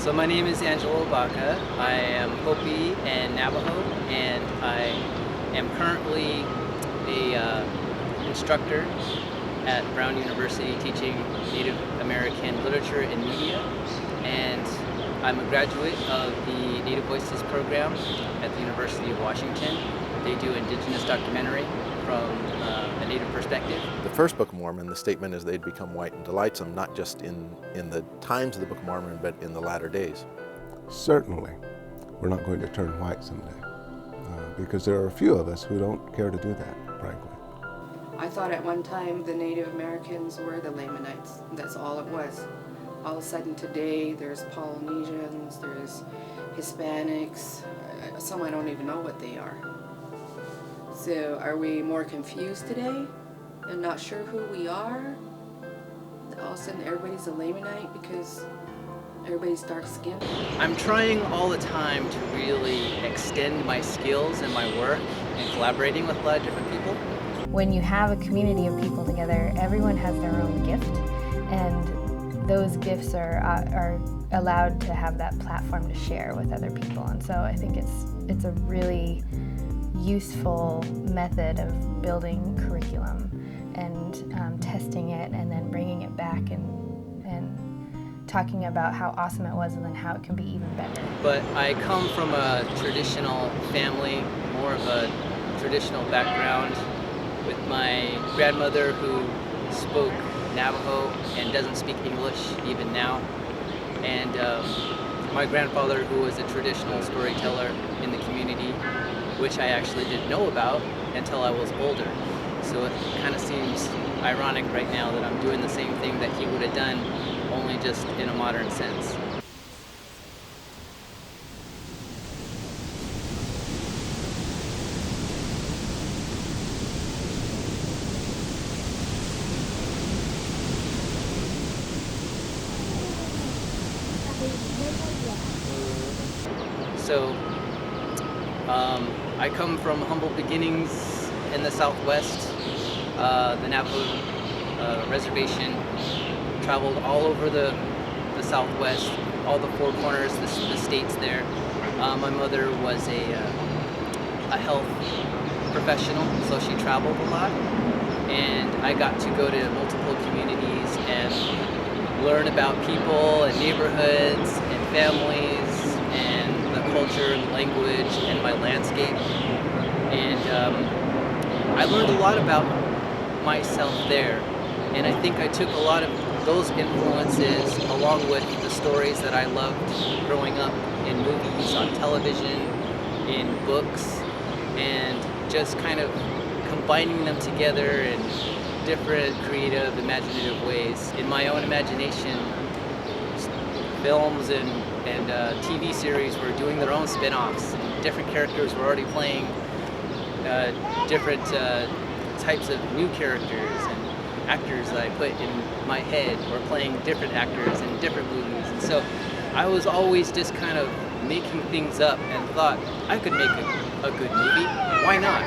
So my name is Angelo Baca. I am Hopi and Navajo, and I am currently a instructor at Brown University teaching Native American literature and media. And I'm a graduate of the Native Voices program at the University of Washington. They do indigenous documentary from a Native perspective. The first Book of Mormon, the statement is they'd become white and delightsome, not just in the times of the Book of Mormon, but in the latter days. Certainly, we're not going to turn white someday, because there are a few of us who don't care to do that, frankly. I thought at one time the Native Americans were the Lamanites. That's all it was. All of a sudden today there's Polynesians, there's Hispanics, some I don't even know what they are. So are we more confused today and not sure who we are? All of a sudden everybody's a Lamanite because everybody's dark-skinned? I'm trying all the time to really extend my skills and my work and collaborating with a lot of different people. When you have a community of people together, everyone has their own gift, and those gifts are allowed to have that platform to share with other people. And so I think it's a really useful method of building curriculum and testing it and then bringing it back and talking about how awesome it was and then how it can be even better. But I come from a traditional family, more of a traditional background, with my grandmother who spoke Navajo and doesn't speak English even now, and my grandfather who was a traditional storyteller in the community, which I actually didn't know about until I was older. So it kind of seems ironic right now that I'm doing the same thing that he would have done, only just in a modern sense. So I come from humble beginnings in the Southwest, the Navajo reservation, traveled all over the Southwest, all the four corners, the states there. My mother was a health professional, so she traveled a lot, and I got to go to multiple communities and learn about people and neighborhoods and families and the culture and language and my landscape. And I learned a lot about myself there, and I think I took a lot of those influences along with the stories that I loved growing up in movies, on television, in books, and just kind of combining them together in different creative, imaginative ways. In my own imagination, films and TV series were doing their own spin-offs. Different characters were already playing different types of new characters, and actors that I put in my head were playing different actors in different movies. And so I was always just kind of making things up and thought I could make a good movie. Why not?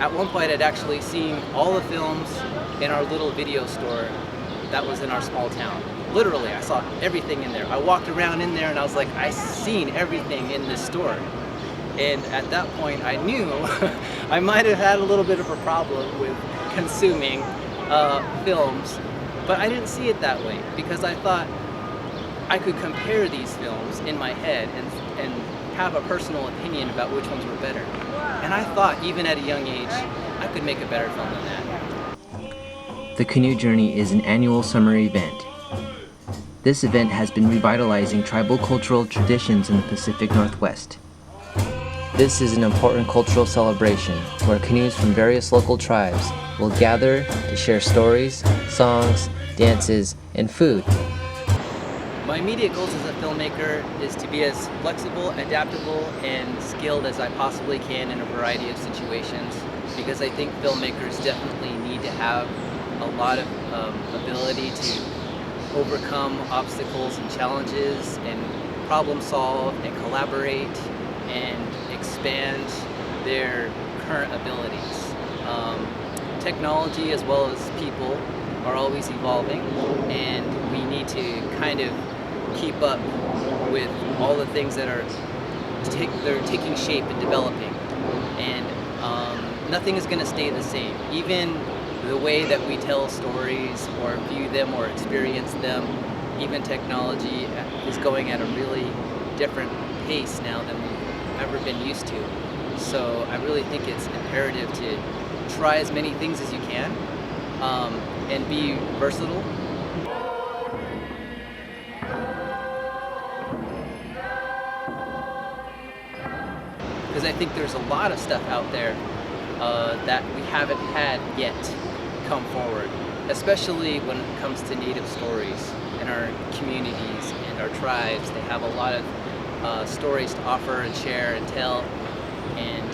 At one point I'd actually seen all the films in our little video store that was in our small town. Literally, I saw everything in there. I walked around in there and I was like, I've seen everything in this store. And at that point I knew I might have had a little bit of a problem with consuming films, but I didn't see it that way because I thought I could compare these films in my head and have a personal opinion about which ones were better. And I thought even at a young age I could make a better film than that. The Canoe Journey is an annual summer event. This event has been revitalizing tribal cultural traditions in the Pacific Northwest. This is an important cultural celebration where canoes from various local tribes will gather to share stories, songs, dances, and food. My immediate goals as a filmmaker is to be as flexible, adaptable, and skilled as I possibly can in a variety of situations, because I think filmmakers definitely need to have a lot of ability to overcome obstacles and challenges and problem solve and collaborate and expand their current abilities. Technology as well as people are always evolving, and we need to kind of keep up with all the things that are they're taking shape and developing, and nothing is going to stay the same. Even the way that we tell stories or view them or experience them, even technology is going at a really different pace now than we've ever been used to. So I really think it's imperative to try as many things as you can and be versatile. Because I think there's a lot of stuff out there that we haven't had yet come forward, especially when it comes to Native stories in our communities and our tribes. They have a lot of stories to offer and share and tell, and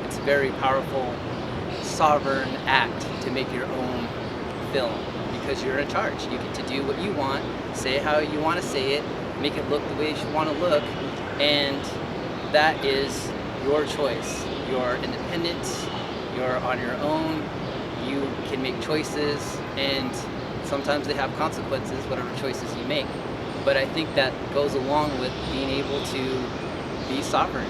it's a very powerful, sovereign act to make your own film, because you're in charge. You get to do what you want, say how you want to say it, make it look the way you want to look, and that is your choice. You're independent, you're on your own, you can make choices, and sometimes they have consequences, whatever choices you make. But I think that goes along with being able to be sovereign.